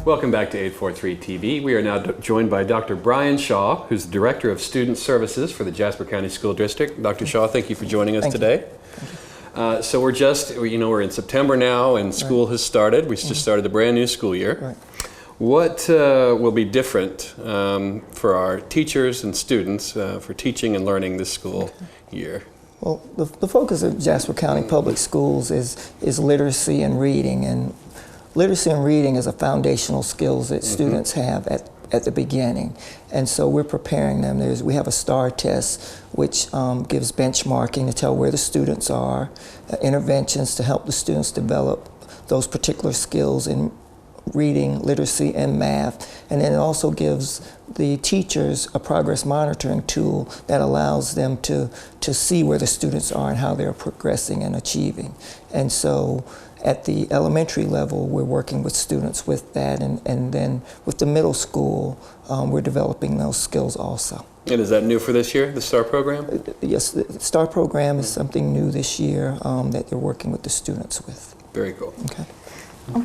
Welcome back to 843 TV. We are now joined by Dr. Brian Shaw, who's the Director of Student Services for the Jasper County School District. Dr. Shaw, thank you for joining us today. So we're in September now and school has started. We just started the brand new school year. Right. What will be different for our teachers and students for teaching and learning this school year? Well, the focus of Jasper County Public Schools is literacy and reading, and literacy and reading is a foundational skills that students have at the beginning, and so we're preparing them. We have a STAR test which gives benchmarking to tell where the students are, interventions to help the students develop those particular skills in reading, literacy, and math, and then it also gives the teachers a progress monitoring tool that allows them to see where the students are and how they're progressing and achieving. And so at the elementary level, we're working with students with that, and then with the middle school, we're developing those skills also. And is that new for this year, the STAR program? Yes, the STAR program is something new this year that they're working with the students with. Very cool. Okay.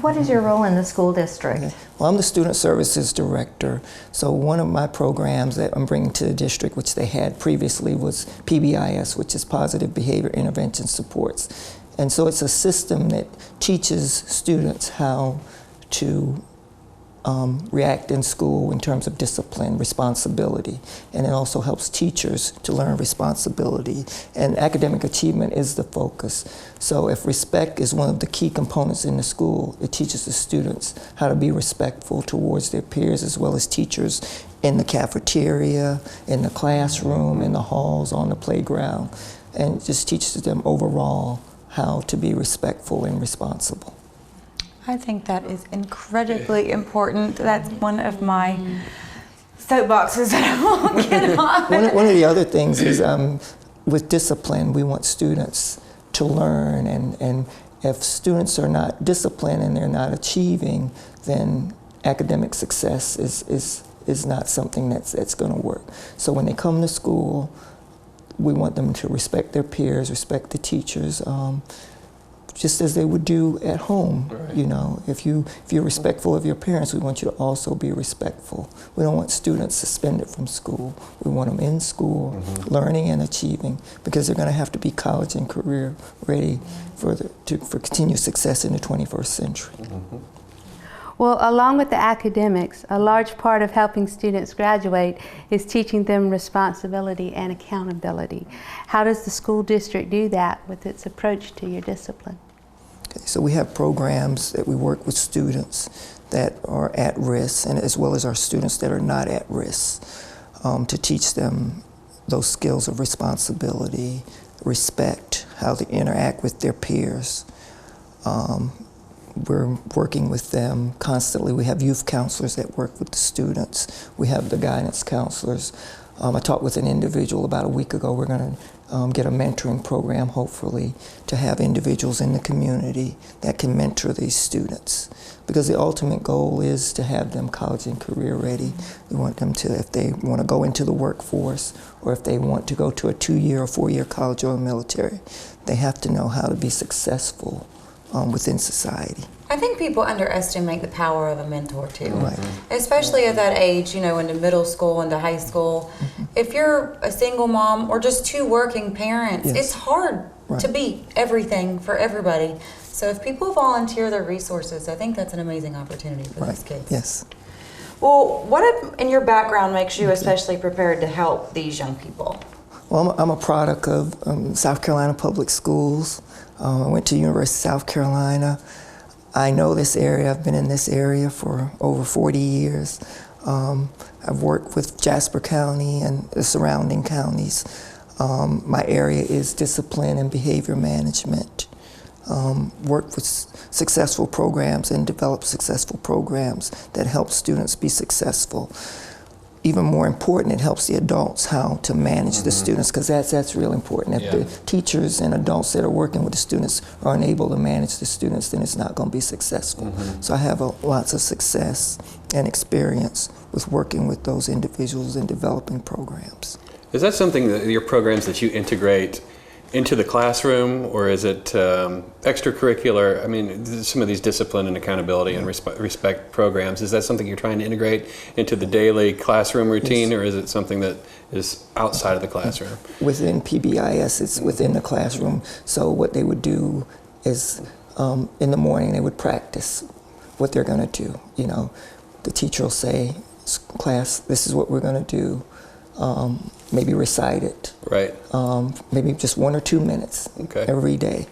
What is your role in the school district? Okay. Well, I'm the Student Services Director. So one of my programs that I'm bringing to the district, which they had previously, was PBIS, which is Positive Behavior Intervention Supports. And so it's a system that teaches students how to react in school in terms of discipline, responsibility, and it also helps teachers to learn responsibility. And academic achievement is the focus. So if respect is one of the key components in the school, it teaches the students how to be respectful towards their peers as well as teachers in the cafeteria, in the classroom, in the halls, on the playground, and it just teaches them overall how to be respectful and responsible. I think that is incredibly important. That's one of my soapboxes that I won't get on. One of the other things is with discipline, we want students to learn, and if students are not disciplined and they're not achieving, then academic success is not something that's going to work. So when they come to school, we want them to respect their peers, respect the teachers, just as they would do at home. Right. You know, if you're respectful of your parents, we want you to also be respectful. We don't want students suspended from school. We want them in school, learning and achieving, because they're going to have to be college and career ready for continued success in the 21st century. Well, along with the academics, a large part of helping students graduate is teaching them responsibility and accountability. How does the school district do that with its approach to your discipline? Okay, so we have programs that we work with students that are at risk, and as well as our students that are not at risk, to teach them those skills of responsibility, respect, how to interact with their peers. We're working with them constantly. We have youth counselors that work with the students. We have the guidance counselors. I talked with an individual about a week ago. We're going to get a mentoring program, hopefully, to have individuals in the community that can mentor these students. Because the ultimate goal is to have them college and career ready. We want them to, if they want to go into the workforce, or if they want to go to a 2-year or 4-year college or military, they have to know how to be successful within society. I think people underestimate the power of a mentor too, Right. especially at that age, you know, into middle school, into high school. If you're a single mom or just two working parents, Yes. it's hard Right. to be everything for everybody. So if people volunteer their resources, I think that's an amazing opportunity for these kids. Yes. Well, what in your background makes you especially prepared to help these young people? Well, I'm a product of South Carolina Public Schools. I went to University of South Carolina. I know this area. I've been in this area for over 40 years. I've worked with Jasper County and the surrounding counties. My area is discipline and behavior management. Worked with successful programs and developed successful programs that help students be successful. Even more important, it helps the adults how to manage the students, because that's real important. If the teachers and adults that are working with the students are unable to manage the students, then it's not going to be successful. So I have lots of success and experience with working with those individuals and developing programs. Is that something that your programs that you integrate into the classroom, or is it extracurricular? I mean, some of these discipline and accountability and respect programs, is that something you're trying to integrate into the daily classroom routine, or is it something that is outside of the classroom? Within PBIS, it's within the classroom. So what they would do is in the morning they would practice what they're going to do. You know, the teacher will say, class, this is what we're going to do. Maybe recite it. Right. Maybe just 1 or 2 minutes every day.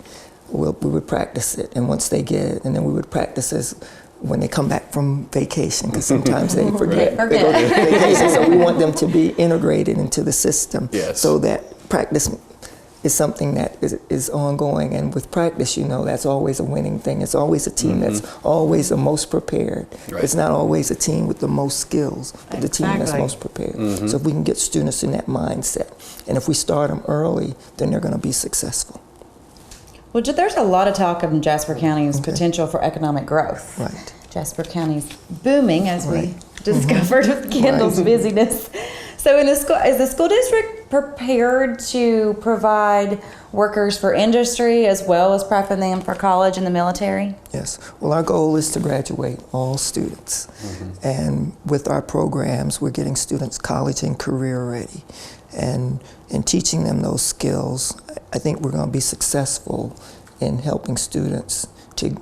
We would practice it, and once they get it, and then we would practice as when they come back from vacation, because sometimes they forget. They go to vacation, so we want them to be integrated into the system. Yes. So that practice is something that is ongoing, and with practice, you know, that's always a winning thing. It's always a team that's always the most prepared. Right. It's not always a team with the most skills, but the team that's most prepared. So if we can get students in that mindset, and if we start them early, then they're going to be successful. Well, there's a lot of talk of Jasper County's potential for economic growth. Right. Jasper County's booming, as we discovered with Kendall's busyness. So is the school district prepared to provide workers for industry as well as prepping them for college and the military? Yes. Well, our goal is to graduate all students. And with our programs, we're getting students college and career ready. And in teaching them those skills, I think we're going to be successful in helping students to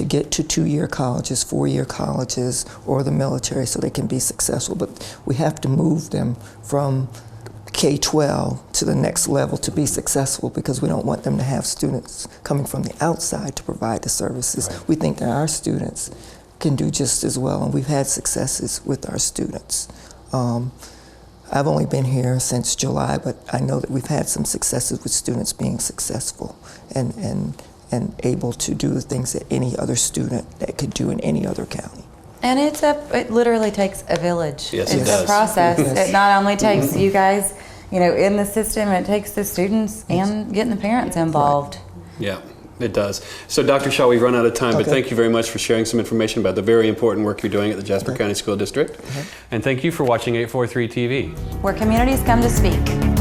get to 2-year colleges, 4-year colleges, or the military so they can be successful. But we have to move them from K-12 to the next level to be successful, because we don't want them to have students coming from the outside to provide the services. We think that our students can do just as well, and we've had successes with our students. I've only been here since July, but I know that we've had some successes with students being successful and able to do the things that any other student that could do in any other county. And it literally takes a village. Yes, it's it does. a process. It not only takes you guys, you know, in the system, it takes the students and getting the parents involved. Yeah, it does. So Dr. Shaw, we've run out of time, but thank you very much for sharing some information about the very important work you're doing at the Jasper County School District. And thank you for watching 843 TV. Where communities come to speak.